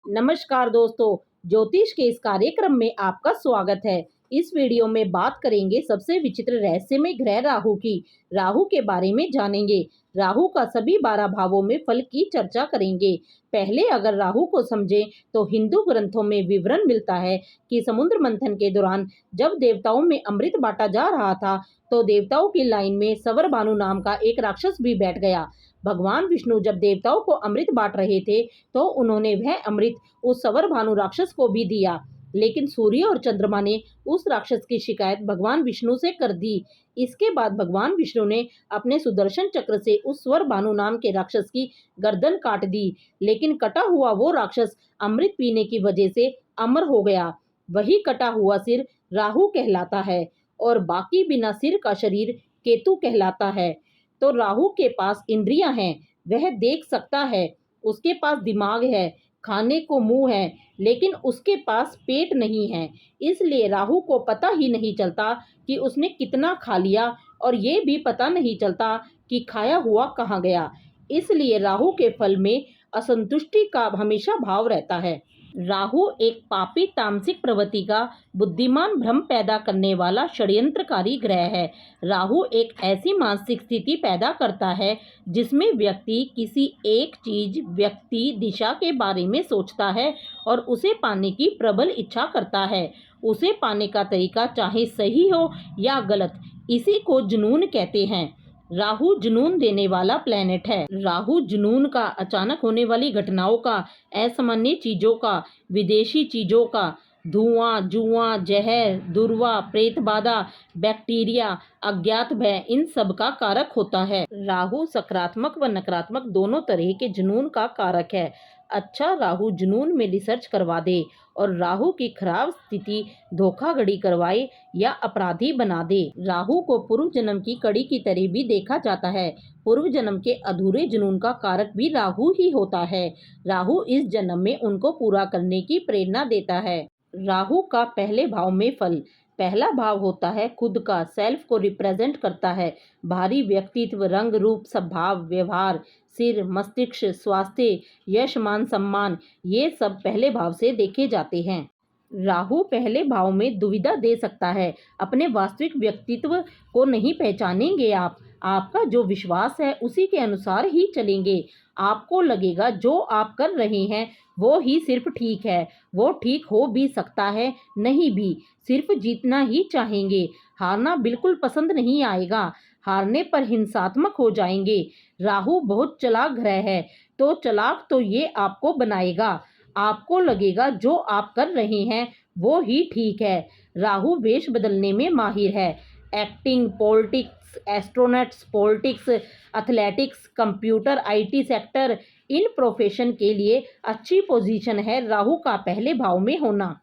नमस्कार दोस्तों, ज्योतिष के इस कार्यक्रम में आपका स्वागत है। इस वीडियो में बात करेंगे सबसे विचित्र रहस्यमय ग्रह राहु की। राहु के बारे में जानेंगे। राहु का सभी 12 भावों में फल की चर्चा करेंगे। पहले अगर राहु को समझें तो हिंदू ग्रंथों में विवरण मिलता है कि समुद्र मंथन के दौरान जब देवताओं में अमृत बांटा जा रहा था तो देवताओं की लाइन में सवर भानु नाम का एक राक्षस भी बैठ गया। भगवान विष्णु जब देवताओं को अमृत बांट रहे थे तो उन्होंने वह अमृत उस सवर भानु राक्षस को भी दिया, लेकिन सूर्य और चंद्रमा ने उस राक्षस की शिकायत भगवान विष्णु से कर दी। इसके बाद भगवान विष्णु ने अपने सुदर्शन चक्र से उस स्वर भानु नाम के राक्षस की गर्दन काट दी, लेकिन कटा हुआ वो राक्षस अमृत पीने की वजह से अमर हो गया। वही कटा हुआ सिर राहु कहलाता है और बाकी बिना सिर का शरीर केतु कहलाता है। तो राहु के पास इंद्रियां हैं, वह देख सकता है, उसके पास दिमाग है, खाने को मुंह है, लेकिन उसके पास पेट नहीं है। इसलिए राहु को पता ही नहीं चलता कि उसने कितना खा लिया और ये भी पता नहीं चलता कि खाया हुआ कहाँ गया। इसलिए राहु के फल में असंतुष्टि का हमेशा भाव रहता है। राहु एक पापी तामसिक प्रवृत्ति का बुद्धिमान भ्रम पैदा करने वाला षड्यंत्रकारी ग्रह है। राहु एक ऐसी मानसिक स्थिति पैदा करता है जिसमें व्यक्ति किसी एक चीज, व्यक्ति, दिशा के बारे में सोचता है और उसे पाने की प्रबल इच्छा करता है। उसे पाने का तरीका चाहे सही हो या गलत, इसी को जुनून कहते हैं। राहु जुनून देने वाला प्लेनेट है। राहु जुनून का, अचानक होने वाली घटनाओं का, असामान्य चीजों का, विदेशी चीजों का, धुआं, जुआ, जहर, दुर्वा, प्रेत बाधा, बैक्टीरिया, अज्ञात भय, इन सब का कारक होता है। राहु सकारात्मक व नकारात्मक दोनों तरह के जुनून का कारक है। अच्छा राहु जुनून में रिसर्च करवा दे और राहु की खराब स्थिति धोखाधड़ी करवाए या अपराधी बना दे। राहु को पूर्व जन्म की कड़ी की तरह भी देखा जाता है। पूर्व जन्म के अधूरे जुनून का कारक भी राहु ही होता है। राहु इस जन्म में उनको पूरा करने की प्रेरणा देता है। राहु का पहले भाव में फल। पहला भाव होता है खुद का, सेल्फ को रिप्रेजेंट करता है। भारी व्यक्तित्व, रंग रूप, स्वभाव, व्यवहार, सिर, मस्तिष्क, स्वास्थ्य, यश, मान सम्मान, ये सब पहले भाव से देखे जाते हैं। राहु पहले भाव में दुविधा दे सकता है। अपने वास्तविक व्यक्तित्व को नहीं पहचानेंगे आप। आपका जो विश्वास है उसी के अनुसार ही चलेंगे। आपको लगेगा जो आप कर रहे हैं वो ही सिर्फ ठीक है। वो ठीक हो भी सकता है, नहीं भी। सिर्फ जीतना ही चाहेंगे, हारना बिल्कुल पसंद नहीं आएगा। हारने पर हिंसात्मक हो जाएंगे। राहु बहुत चालाक ग्रह है, तो चालाक तो ये आपको बनाएगा। आपको लगेगा जो आप कर रहे हैं वो ही ठीक है। राहु वेश बदलने में माहिर है। Acting, politics, astronauts, politics, athletics, computer, IT sector, in profession के लिए अच्छी पोजीशन है राहु का पहले भाव में होना।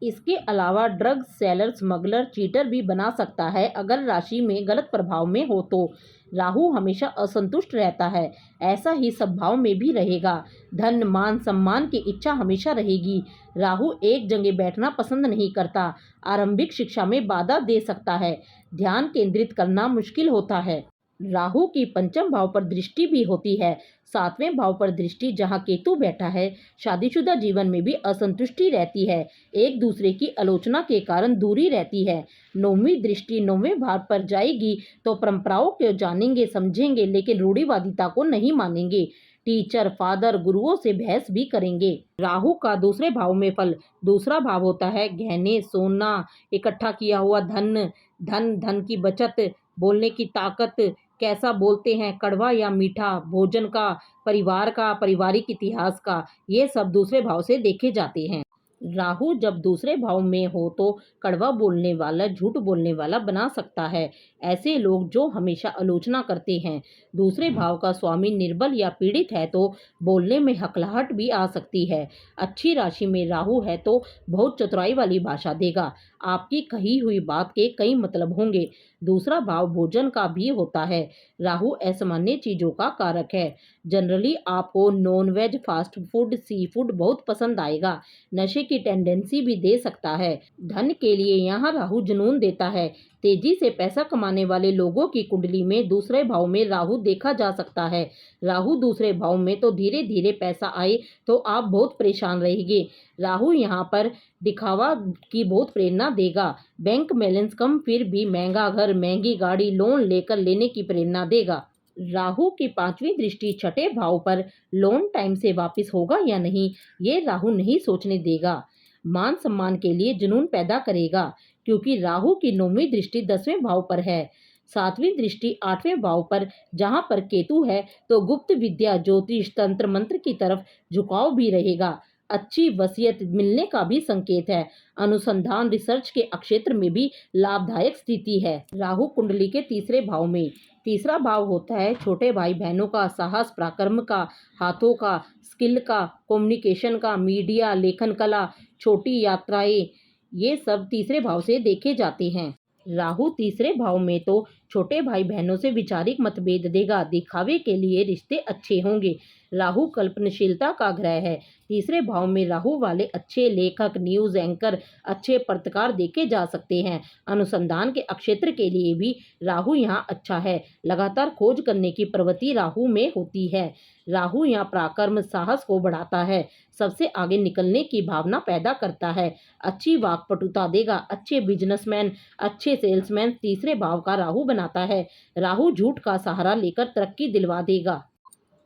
इसके अलावा ड्रग सेलर, स्मगलर, चीटर भी बना सकता है अगर राशि में गलत प्रभाव में हो तो। राहु हमेशा असंतुष्ट रहता है, ऐसा ही स्वभाव में भी रहेगा। धन, मान, सम्मान की इच्छा हमेशा रहेगी। राहु एक जगह बैठना पसंद नहीं करता। आरंभिक शिक्षा में बाधा दे सकता है। ध्यान केंद्रित करना मुश्किल होता है। राहु की पंचम भाव पर दृष्टि भी होती है। सातवें भाव पर दृष्टि जहाँ केतु बैठा है, शादीशुदा जीवन में भी असंतुष्टि रहती है। एक दूसरे की आलोचना के कारण दूरी रहती है। नौवीं दृष्टि नौवें भाव पर जाएगी तो परंपराओं को जानेंगे, समझेंगे, लेकिन रूढ़िवादिता को नहीं मानेंगे। टीचर, फादर, गुरुओं से बहस भी करेंगे। राहु का दूसरे भाव में फल। दूसरा भाव होता है गहने, सोना, इकट्ठा किया हुआ धन, धन की बचत, बोलने की ताकत, कैसा बोलते हैं, कड़वा या मीठा, भोजन का, परिवार का, पारिवारिक इतिहास का, ये सब दूसरे भाव से देखे जाते हैं। राहु जब दूसरे भाव में हो तो कड़वा बोलने वाला, झूठ बोलने वाला बना सकता है। ऐसे लोग जो हमेशा आलोचना करते हैं। दूसरे भाव का स्वामी निर्बल या पीड़ित है तो बोलने में हकलाहट भी आ सकती है। अच्छी राशि में राहु है तो बहुत चतुराई वाली भाषा देगा। आपकी कही हुई बात के कई मतलब होंगे। दूसरा भाव भोजन का भी होता है। राहु असामान्य चीज़ों का कारक है। जनरली आपको non veg, fast food, sea food बहुत पसंद आएगा। नशे की की टेंडेंसी भी दे सकता है। धन के लिए यहाँ राहु जुनून देता है। तेजी से पैसा कमाने वाले लोगों की कुंडली में दूसरे भाव में राहु देखा जा सकता है। राहु दूसरे भाव में तो धीरे धीरे पैसा आए तो आप बहुत परेशान रहेंगे। राहु यहाँ पर दिखावा की बहुत प्रेरणा देगा। बैंक बैलेंस कम फिर भी महंगा घर, महंगी गाड़ी लोन लेकर लेने की प्रेरणा देगा। राहु की 5वीं दृष्टि छठे भाव पर लोन टाइम से वापस होगा या नहीं, ये राहु नहीं सोचने देगा। मान सम्मान के लिए जुनून पैदा करेगा, क्योंकि राहु की 9वीं दृष्टि 10वें भाव पर है। 7वीं दृष्टि 8वें भाव पर जहां पर केतु है तो गुप्त विद्या, ज्योतिष, तंत्र मंत्र की तरफ झुकाव भी रहेगा। अच्छी वसीयत मिलने का भी संकेत है। अनुसंधान रिसर्च के क्षेत्र में भी लाभदायक स्थिति है। राहु कुंडली के तीसरे भाव में, तीसरा भाव होता है छोटे भाई बहनों का, साहस, पराक्रम का, हाथों का, स्किल का, कम्युनिकेशन का, मीडिया, लेखन कला, छोटी यात्राएं, ये सब तीसरे भाव से देखे जाते हैं। राहु तीसरे भाव में तो छोटे भाई बहनों से वैचारिक मतभेद देगा। दिखावे के लिए रिश्ते अच्छे होंगे। राहु कल्पनाशीलता का ग्रह है। तीसरे भाव में राहु वाले अच्छे लेखक, न्यूज़ एंकर, अच्छे पत्रकार देखे जा सकते हैं। अनुसंधान के क्षेत्र के लिए भी राहु यहाँ अच्छा है। लगातार खोज करने की प्रवृत्ति राहु में होती है। राहु यहाँ पराक्रम, साहस को बढ़ाता है, सबसे आगे निकलने की भावना पैदा करता है, अच्छी वाक्पटुता देगा। अच्छे बिजनेसमैन, अच्छे सेल्समैन तीसरे भाव का राहु बनाता है। राहु झूठ का सहारा लेकर तरक्की दिलवा देगा।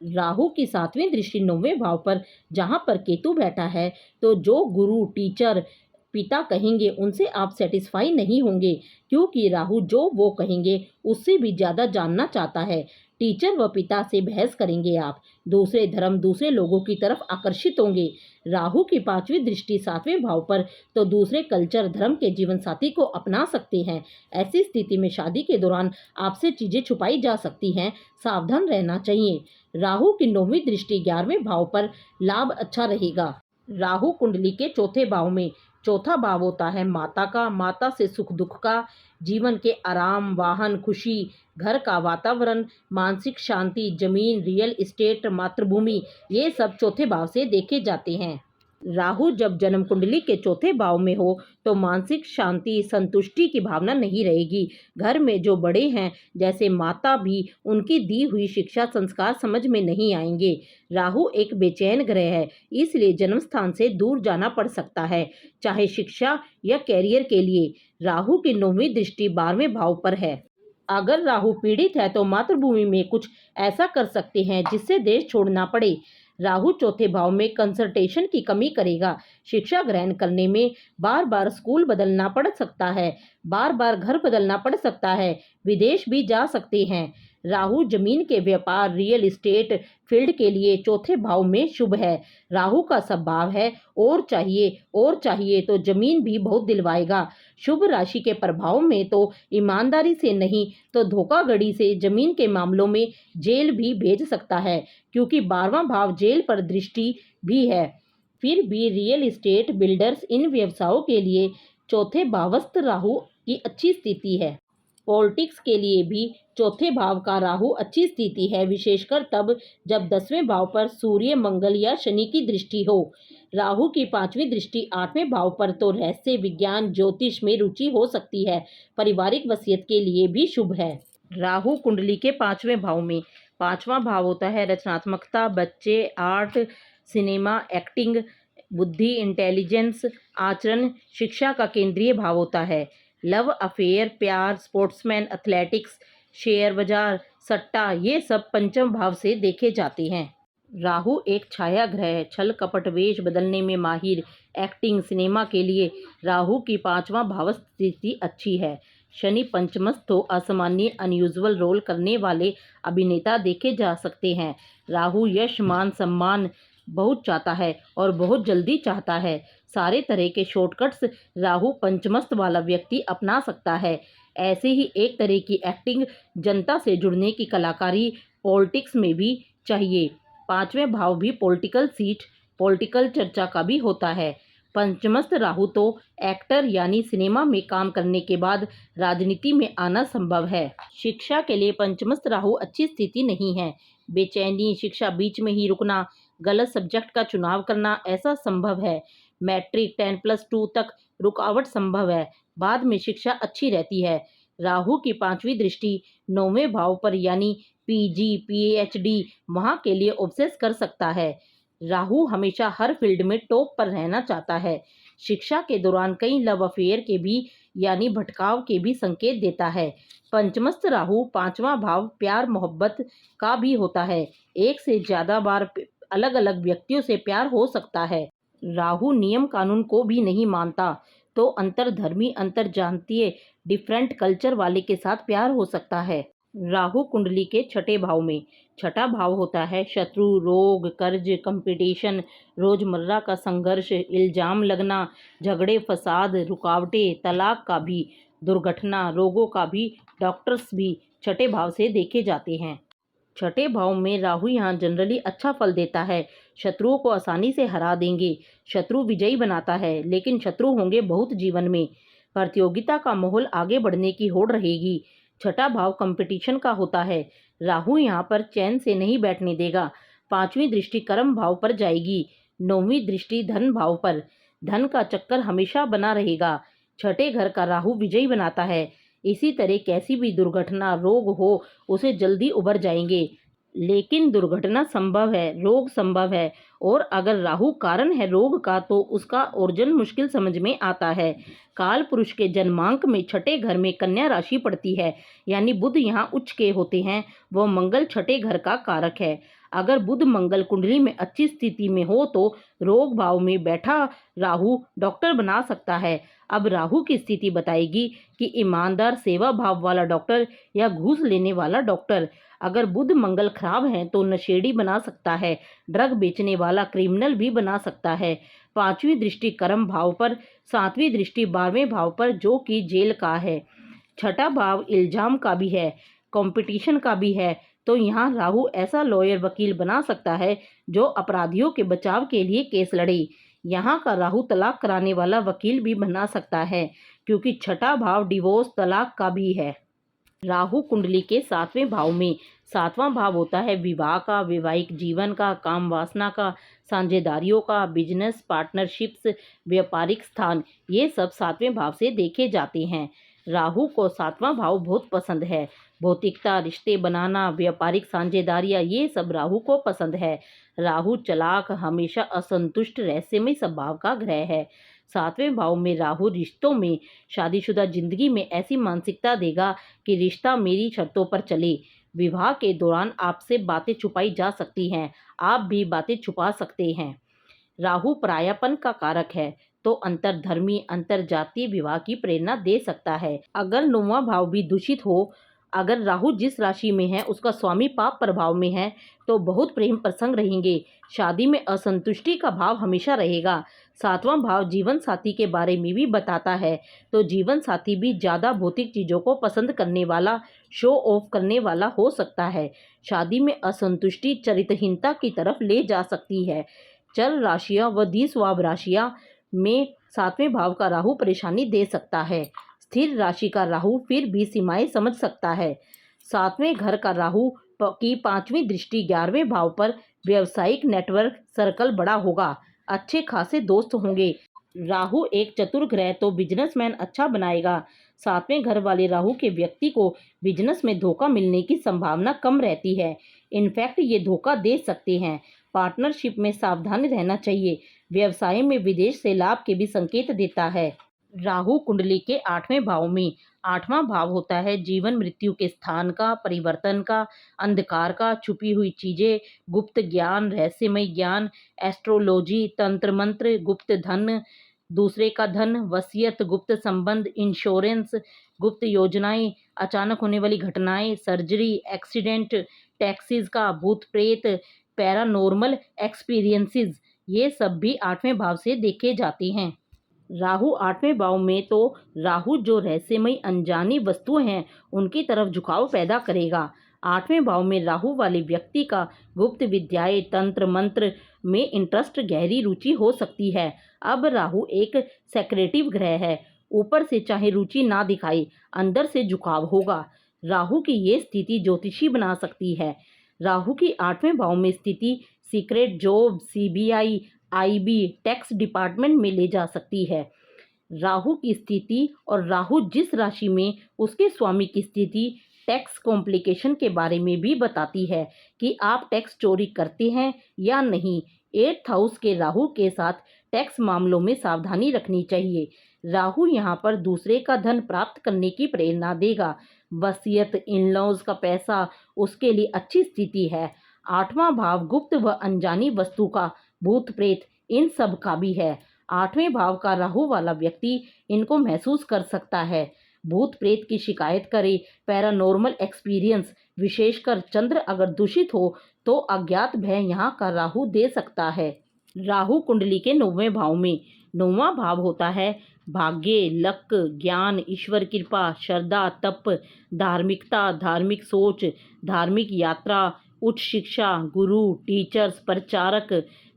राहु की 7वीं दृष्टि 9वें भाव पर जहां पर केतु बैठा है तो जो गुरु, टीचर, पिता कहेंगे उनसे आप सेटिस्फाई नहीं होंगे, क्योंकि राहु जो वो कहेंगे उससे भी ज़्यादा जानना चाहता है। टीचर व पिता से बहस करेंगे आप। दूसरे धर्म, दूसरे लोगों की तरफ आकर्षित होंगे। राहु की 5वीं दृष्टि 7वें भाव पर तो दूसरे कल्चर, धर्म के जीवन साथी को अपना सकते हैं। ऐसी स्थिति में शादी के दौरान आपसे चीज़ें छुपाई जा सकती हैं, सावधान रहना चाहिए। राहु की 9वीं दृष्टि 11वें भाव पर लाभ अच्छा रहेगा। राहु कुंडली के चौथे भाव में, चौथा भाव होता है माता का, माता से सुख दुख का, जीवन के आराम, वाहन, खुशी, घर का वातावरण, मानसिक शांति, जमीन, रियल एस्टेट, मातृभूमि, ये सब चौथे भाव से देखे जाते हैं। राहु जब जन्म कुंडली के चौथे भाव में हो तो मानसिक शांति, संतुष्टि की भावना नहीं रहेगी। घर में जो बड़े हैं जैसे माता भी, उनकी दी हुई शिक्षा, संस्कार समझ में नहीं आएंगे। राहु एक बेचैन ग्रह है, इसलिए जन्म स्थान से दूर जाना पड़ सकता है, चाहे शिक्षा या कैरियर के लिए। राहु की 9वीं दृष्टि 12वें भाव पर है। अगर राहु पीड़ित है तो मातृभूमि में कुछ ऐसा कर सकते हैं जिससे देश छोड़ना पड़े। राहु चौथे भाव में कंसंट्रेशन की कमी करेगा। शिक्षा ग्रहण करने में बार बार स्कूल बदलना पड़ सकता है, बार बार घर बदलना पड़ सकता है, विदेश भी जा सकते हैं। राहु जमीन के व्यापार, रियल एस्टेट फील्ड के लिए चौथे भाव में शुभ है। राहु का स्वभाव है और चाहिए तो जमीन भी बहुत दिलवाएगा। शुभ राशि के प्रभाव में तो ईमानदारी से नहीं तो धोखाधड़ी से जमीन के मामलों में जेल भी भेज सकता है, क्योंकि 12वां भाव जेल पर दृष्टि भी है। फिर भी रियल एस्टेट, बिल्डर्स, इन व्यवसायों के लिए चौथे भावस्थ राहु की अच्छी स्थिति है। पॉलिटिक्स के लिए भी चौथे भाव का राहु अच्छी स्थिति है, विशेषकर तब जब 10वें भाव पर सूर्य, मंगल या शनि की दृष्टि हो। राहु की 5वीं दृष्टि 8वें भाव पर तो रहस्य, विज्ञान, ज्योतिष में रुचि हो सकती है। पारिवारिक वसीयत के लिए भी शुभ है। राहु कुंडली के 5वें भाव में, 5वां भाव होता है रचनात्मकता, बच्चे, आर्ट, सिनेमा, एक्टिंग, बुद्धि, इंटेलिजेंस, आचरण। शिक्षा का केंद्रीय भाव होता है। लव अफेयर, प्यार, स्पोर्ट्समैन, एथलेटिक्स, शेयर बाजार, सट्टा, ये सब 5वें भाव से देखे जाते हैं। राहु एक छाया ग्रह है, छल कपट, वेश बदलने में माहिर, एक्टिंग, सिनेमा के लिए राहु की 5वां भाव स्थिति अच्छी है। शनि पंचमस्थ हो असामान्य, अनयूजुअल रोल करने वाले अभिनेता देखे जा सकते हैं। राहु यश, मान, सम्मान बहुत चाहता है और बहुत जल्दी चाहता है। सारे तरह के शॉर्टकट्स राहु पंचमस्त वाला व्यक्ति अपना सकता है। ऐसे ही एक तरह की एक्टिंग, जनता से जुड़ने की कलाकारी, पॉलिटिक्स में भी चाहिए। 5वें भाव भी पॉलिटिकल सीट, पॉलिटिकल चर्चा का भी होता है। पंचमस्त राहु तो एक्टर यानी सिनेमा में काम करने के बाद राजनीति में आना संभव है। शिक्षा के लिए पंचमस्त राहु अच्छी स्थिति नहीं है। बेचैनी, शिक्षा बीच में ही रुकना, गलत सब्जेक्ट का चुनाव करना, ऐसा संभव है। मैट्रिक 10+2 तक रुकावट संभव है, बाद में शिक्षा अच्छी रहती है। राहु की 5वीं दृष्टि 9वें भाव पर यानी पीजी, पीएचडी वहाँ के लिए ऑब्सेस कर सकता है। राहु हमेशा हर फील्ड में टॉप पर रहना चाहता है। शिक्षा के दौरान कई लव अफेयर के भी यानी भटकाव के भी संकेत देता है। पंचमस्त राहु 5वां भाव प्यार मोहब्बत का भी होता है। एक से ज़्यादा बार अलग अलग व्यक्तियों से प्यार हो सकता है। राहु नियम कानून को भी नहीं मानता, तो अंतर्धर्मी अंतर्जातीय डिफरेंट कल्चर वाले के साथ प्यार हो सकता है। राहु कुंडली के छठे भाव में, छठा भाव होता है शत्रु, रोग, कर्ज, कंपटीशन, रोजमर्रा का संघर्ष, इल्जाम लगना, झगड़े फसाद, रुकावटें, तलाक का भी, दुर्घटना, रोगों का भी। डॉक्टर्स भी छठे भाव से देखे जाते हैं। छठे भाव में राहु यहाँ जनरली अच्छा फल देता है। शत्रुओं को आसानी से हरा देंगे। शत्रु विजयी बनाता है, लेकिन शत्रु होंगे बहुत जीवन में। प्रतियोगिता का माहौल आगे बढ़ने की होड़ रहेगी। छठा भाव कंपटीशन का होता है। राहु यहाँ पर चैन से नहीं बैठने देगा। 5वीं दृष्टि कर्म भाव पर जाएगी। 9वीं दृष्टि धन भाव पर। धन का चक्कर हमेशा बना रहेगा। छठे घर का राहु विजयी बनाता है। इसी तरह कैसी भी दुर्घटना, रोग हो, उसे जल्दी उबर जाएंगे। लेकिन दुर्घटना संभव है, रोग संभव है, और अगर राहु कारण है रोग का तो उसका origin मुश्किल समझ में आता है। काल पुरुष के जन्मांक में छठे घर में कन्या राशि पड़ती है, यानी बुध यहाँ उच्च के होते हैं। वह मंगल छठे घर का कारक है। अगर बुध मंगल कुंडली में अच्छी स्थिति में हो तो रोग भाव में बैठा राहु डॉक्टर बना सकता है। अब राहु की स्थिति बताएगी कि ईमानदार सेवा भाव वाला डॉक्टर या घूस लेने वाला डॉक्टर। अगर बुध मंगल खराब है तो नशेड़ी बना सकता है, ड्रग बेचने वाला क्रिमिनल भी बना सकता है। 5वीं दृष्टि कर्म भाव पर, 7वीं दृष्टि 12वें भाव पर जो कि जेल का है। छठा भाव इल्जाम का भी है, कंपटीशन का भी है। तो यहाँ राहु ऐसा लॉयर वकील बना सकता है जो अपराधियों के बचाव के लिए केस लड़े। यहाँ का राहु तलाक कराने वाला वकील भी बना सकता है, क्योंकि छठा भाव डिवोर्स तलाक का भी है। राहु कुंडली के 7वें भाव में, 7वां भाव होता है विवाह का, वैवाहिक जीवन का, काम वासना का, साझेदारियों का, बिजनेस पार्टनरशिप्स, व्यापारिक स्थान। ये सब 7वें भाव से देखे जाते हैं। राहु को 7वां भाव बहुत पसंद है। भौतिकता, रिश्ते बनाना, व्यापारिक साझेदारियाँ, ये सब राहु को पसंद है। राहु चालाक, हमेशा असंतुष्ट, रहस्यमय स्वभाव का ग्रह है। 7वें भाव में राहु रिश्तों में, शादीशुदा जिंदगी में ऐसी मानसिकता देगा कि रिश्ता मेरी शर्तों पर चले। विवाह के दौरान आपसे बातें छुपाई जा सकती हैं, आप भी बातें छुपा सकते हैं। राहु परायापन का कारक है, तो अंतर्धर्मी अंतर्जातीय विवाह की प्रेरणा दे सकता है। अगर 9वां भाव भी दूषित हो, अगर राहु जिस राशि में है उसका स्वामी पाप प्रभाव में है, तो बहुत प्रेम प्रसंग रहेंगे। शादी में असंतुष्टि का भाव हमेशा रहेगा। 7वां भाव जीवन साथी के बारे में भी बताता है, तो जीवन साथी भी ज़्यादा भौतिक चीज़ों को पसंद करने वाला, शो ऑफ करने वाला हो सकता है। शादी में असंतुष्टि चरित्रहीनता की तरफ ले जा सकती है। चल राशियां व द्विस्वाभ राशियां में 7वें भाव का राहु परेशानी दे सकता है। स्थिर राशि का राहु फिर भी सीमाएं समझ सकता है। 7वें घर का राहु की 5वीं दृष्टि 11वें भाव पर, व्यावसायिक नेटवर्क सर्कल बड़ा होगा, अच्छे खासे दोस्त होंगे। राहु एक चतुर ग्रह तो बिजनेसमैन अच्छा बनाएगा। 7वें घर वाले राहु के व्यक्ति को बिजनेस में धोखा मिलने की संभावना कम रहती है। इनफैक्ट ये धोखा दे सकते हैं। पार्टनरशिप में सावधान रहना चाहिए। व्यवसाय में विदेश से लाभ के भी संकेत देता है। राहु कुंडली के 8वें भाव में, 8वां भाव होता है जीवन मृत्यु के स्थान का, परिवर्तन का, अंधकार का, छुपी हुई चीजें, गुप्त ज्ञान, रहस्यमय ज्ञान, एस्ट्रोलॉजी, तंत्र मंत्र, गुप्त धन, दूसरे का धन, वसीयत, गुप्त संबंध, इंश्योरेंस, गुप्त योजनाएं, अचानक होने वाली घटनाएं, सर्जरी, एक्सीडेंट, टैक्सीज का, भूत प्रेत, पैरानॉर्मल एक्सपीरियंसेस, ये सब भी 8वें भाव से देखे जाते हैं। राहु 8वें भाव में, तो राहु जो रहस्यमय अनजानी वस्तुएं हैं उनकी तरफ झुकाव पैदा करेगा। 8वें भाव में राहु वाले व्यक्ति का गुप्त विद्याएं, तंत्र मंत्र में इंटरेस्ट, गहरी रुचि हो सकती है। अब राहु एक सेक्रेटिव ग्रह है, ऊपर से चाहे रुचि ना दिखाए, अंदर से झुकाव होगा। राहु की ये स्थिति ज्योतिषी बना सकती है। राहु की 8वें भाव में स्थिति secret job, CBI, IB tax department में ले जा सकती है। राहु की स्थिति और राहु जिस राशि में उसके स्वामी की स्थिति टैक्स कॉम्प्लिकेशन के बारे में भी बताती है कि आप टैक्स चोरी करते हैं या नहीं। 8th हाउस के राहु के साथ टैक्स मामलों में सावधानी रखनी चाहिए। राहु यहाँ पर दूसरे का धन प्राप्त करने की प्रेरणा देगा। वसीयत, इन लॉज का पैसा उसके लिए अच्छी स्थिति है। 8वां भाव गुप्त व अनजानी वस्तु का, भूत प्रेत इन सब का भी है। 8वें भाव का राहु वाला व्यक्ति इनको महसूस कर सकता है। भूत प्रेत की शिकायत करे, पैरानॉर्मल एक्सपीरियंस, विशेषकर चंद्र अगर दूषित हो तो अज्ञात भय यहाँ का राहु दे सकता है। राहु कुंडली के 9वें भाव में, 9वां भाव होता है भाग्य, लक, ज्ञान, ईश्वर कृपा, श्रद्धा, तप, धार्मिकता, धार्मिक सोच, धार्मिक यात्रा, उच्च शिक्षा, गुरु, टीचर्स, प्रचारक,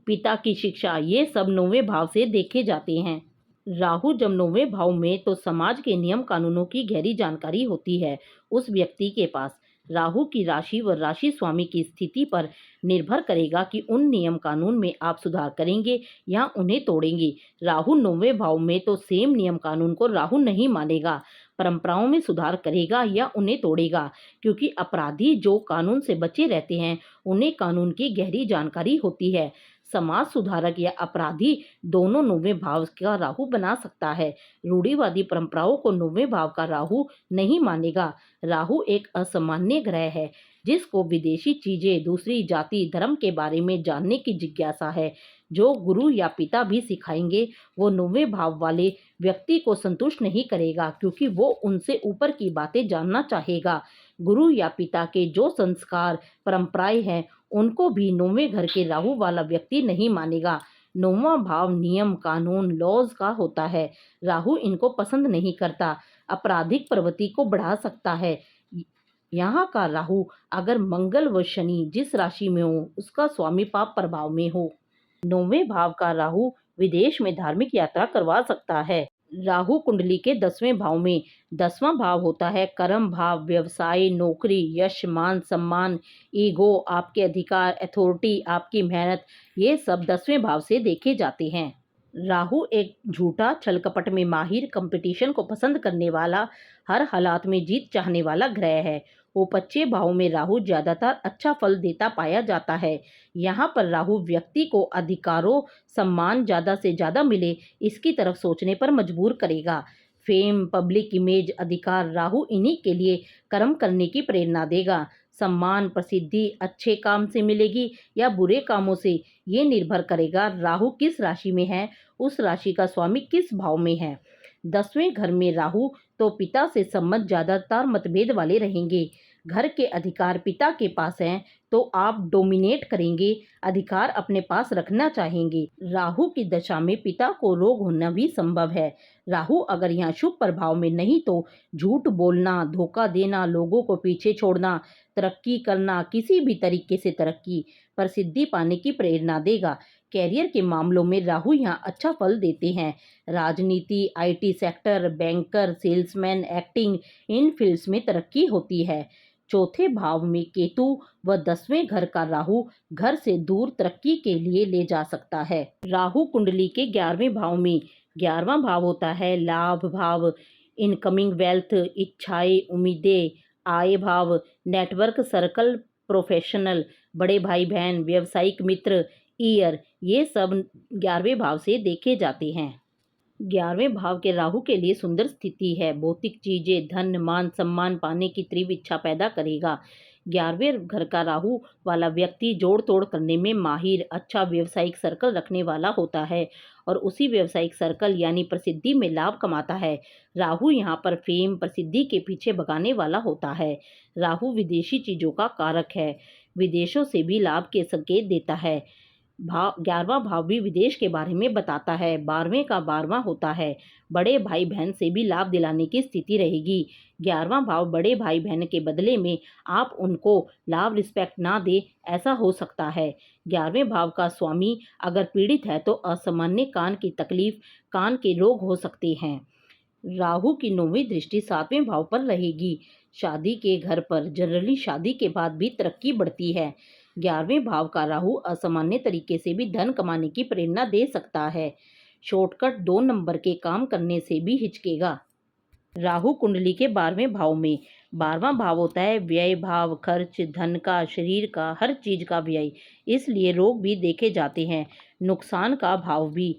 पिता की शिक्षा, ये सब 9वें भाव से देखे जाते हैं। राहु जब 9वें भाव में तो समाज के नियम कानूनों की गहरी जानकारी होती है उस व्यक्ति के पास। राहु की राशि व राशि स्वामी की स्थिति पर निर्भर करेगा कि उन नियम कानून में आप सुधार करेंगे या उन्हें तोड़ेंगे। राहु 9वें भाव में तो सेम नियम कानून को राहु नहीं मानेगा, परंपराओं में सुधार करेगा या उन्हें तोड़ेगा, क्योंकि अपराधी जो कानून से बचे रहते हैं उन्हें कानून की गहरी जानकारी होती है। समाज सुधारक या अपराधी दोनों 9वें भाव का राहु बना सकता है। रूढ़िवादी परंपराओं को 9वें भाव का राहु नहीं मानेगा। राहु एक असामान्य ग्रह है जिसको विदेशी चीजें, दूसरी जाति धर्म के बारे में जानने की जिज्ञासा है। जो गुरु या पिता भी सिखाएंगे वो 9वें भाव वाले व्यक्ति को संतुष्ट नहीं करेगा, क्योंकि वो उनसे ऊपर की बातें जानना चाहेगा। गुरु या पिता के जो संस्कार परंपराएं हैं उनको भी 9वें घर के राहु वाला व्यक्ति नहीं मानेगा। 9वां भाव नियम कानून लॉज का होता है। राहु इनको पसंद नहीं करता, आपराधिक प्रवृत्ति को बढ़ा सकता है। यहाँ का राहु अगर मंगल व शनि जिस राशि में हो उसका स्वामी पाप प्रभाव में हो। 9वें भाव का राहु विदेश में धार्मिक यात्रा करवा सकता है। राहु कुंडली के 10वें भाव में, 10वां भाव होता है कर्म भाव, व्यवसाय, नौकरी, यश, मान सम्मान, ईगो, आपके अधिकार, अथॉरिटी, आपकी मेहनत, ये सब 10वें भाव से देखे जाते हैं। राहु एक झूठा, छल कपट में माहिर, कंपटीशन को पसंद करने वाला, हर हालात में जीत चाहने वाला ग्रह है। उपच्य भाव में राहु ज्यादातर अच्छा फल देता पाया जाता है। यहाँ पर राहु व्यक्ति को अधिकारों, सम्मान ज़्यादा से ज़्यादा मिले इसकी तरफ सोचने पर मजबूर करेगा। फेम, पब्लिक इमेज, अधिकार, राहु इन्हीं के लिए कर्म करने की प्रेरणा देगा। सम्मान, प्रसिद्धि अच्छे काम से मिलेगी या बुरे कामों से, ये निर्भर करेगा राहु किस राशि में है, उस राशि का स्वामी किस भाव में है। 10वें घर में राहु तो पिता से संबंध ज्यादातर मतभेद वाले रहेंगे। घर के अधिकार पिता के पास हैं तो आप डोमिनेट करेंगे, अधिकार अपने पास रखना चाहेंगे। राहु की दशा में पिता को रोग होना भी संभव है। राहु अगर यहाँ शुभ प्रभाव में नहीं तो झूठ बोलना, धोखा देना, लोगों को पीछे छोड़ना, तरक्की करना, किसी भी तरीके से तरक्की, प्रसिद्धि पाने की प्रेरणा देगा। कैरियर के मामलों में राहु यहाँ अच्छा फल देते हैं। राजनीति, IT sector, banker, salesman, acting, in fields में तरक्की होती है। चौथे भाव में केतु व 10वें घर का राहु घर से दूर तरक्की के लिए ले जा सकता है। राहु कुंडली के 11वें भाव में, 11वां भाव होता है लाभ भाव, इनकमिंग वेल्थ, इच्छाएं, उम्मीदें, आय भाव, नेटवर्क सर्कल, प्रोफेशनल, बड़े भाई बहन, व्यावसायिक मित्र, ईयर, ये सब 11वें भाव से देखे जाते हैं। 11वें भाव के राहु के लिए सुंदर स्थिति है। भौतिक चीजें, धन, मान सम्मान पाने की तीव्र इच्छा पैदा करेगा। 11वें घर का राहु वाला व्यक्ति जोड़ तोड़ करने में माहिर, अच्छा व्यवसायिक सर्कल रखने वाला होता है और उसी व्यवसायिक सर्कल यानी प्रसिद्धि में लाभ कमाता है। राहु यहाँ पर फेम, प्रसिद्धि के पीछे भगाने वाला होता है। राहु विदेशी चीजों का कारक है, विदेशों से भी लाभ के संकेत देता है। 11वां भाव भी विदेश के बारे में बताता है। 12वें का 12वां होता है बड़े भाई बहन से भी लाभ दिलाने की स्थिति रहेगी। 11वां भाव बड़े भाई बहन के बदले में आप उनको लाभ रिस्पेक्ट ना दे, ऐसा हो सकता है। 11वें भाव का स्वामी अगर पीड़ित है तो असामान्य कान की तकलीफ, कान के रोग हो सकते हैं। राहु की 9वीं दृष्टि 7वें भाव पर रहेगी, शादी के घर पर। जनरली शादी के बाद भी तरक्की बढ़ती है। 11वें भाव का राहु असामान्य तरीके से भी धन कमाने की प्रेरणा दे सकता है। शॉर्टकट 2 नंबर के काम करने से भी हिचकेगा। राहु कुंडली के 12वें भाव में। 12वां भाव होता है व्यय भाव, खर्च, धन का, शरीर का, हर चीज का व्यय। इसलिए रोग भी देखे जाते हैं, नुकसान का भाव भी,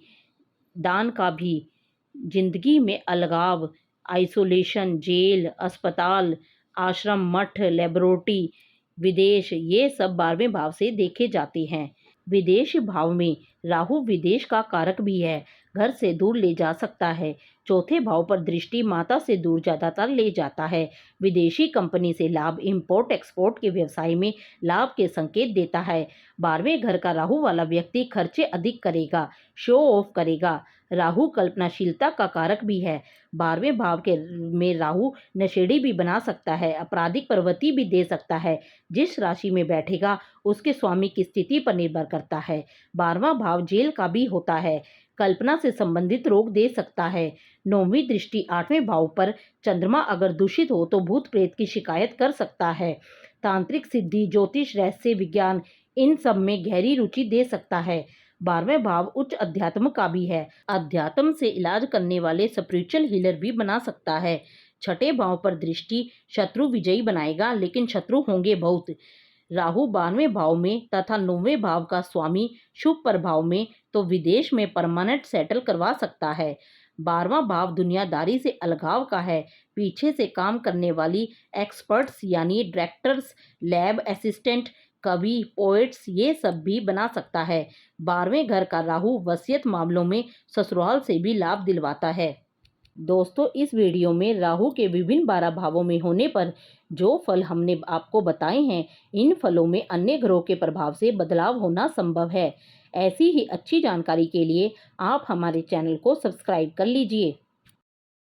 दान का भी। जिंदगी में अलगाव, आइसोलेशन, जेल, अस्पताल, आश्रम, मठ, लेबोरेटरी, विदेश, ये सब 12वें भाव से देखे जाते हैं। विदेश भाव में राहु विदेश का कारक भी है, घर से दूर ले जा सकता है। चौथे भाव पर दृष्टि माता से दूर ज्यादातर ले जाता है। विदेशी कंपनी से लाभ, इंपोर्ट एक्सपोर्ट के व्यवसाय में लाभ के संकेत देता है। 12वें घर का राहु वाला व्यक्ति खर्चे अधिक करेगा, शो ऑफ करेगा। राहु कल्पनाशीलता का कारक भी है। 12वें भाव के में राहु नशेड़ी भी बना सकता है, आपराधिक प्रवृत्ति भी दे सकता है। जिस राशि में बैठेगा उसके स्वामी की स्थिति पर निर्भर करता है। 12वां भाव जेल का भी होता है, कल्पना से संबंधित रोग दे सकता है। 9वीं दृष्टि 8वें भाव पर चंद्रमा अगर दूषित हो तो भूत प्रेत की शिकायत कर सकता है। तांत्रिक सिद्धि, ज्योतिष, रहस्य विज्ञान, इन सब में गहरी रुचि दे सकता है। 12वें भाव उच्च अध्यात्म का भी है, अध्यात्म से इलाज करने वाले स्पिरिचुअल हीलर भी बना सकता है। छठे भाव पर दृष्टि शत्रु विजयी बनाएगा, लेकिन शत्रु होंगे बहुत। राहु 12वें भाव में तथा 9वें भाव का स्वामी शुभ प्रभाव में तो विदेश में परमानेंट सेटल करवा सकता है। 12वां भाव दुनियादारी से अलगाव का है, पीछे से काम करने वाली एक्सपर्ट्स यानी डायरेक्टर्स, लैब असिस्टेंट, कवि, पोएट्स, ये सब भी बना सकता है। 12वें घर का राहु वसीयत मामलों में ससुराल से भी लाभ दिलवाता है। दोस्तों, इस वीडियो में राहु के विभिन्न 12 भावों में होने पर जो फल हमने आपको बताए हैं, इन फलों में अन्य ग्रहों के प्रभाव से बदलाव होना संभव है। ऐसी ही अच्छी जानकारी के लिए आप हमारे चैनल को सब्सक्राइब कर लीजिए।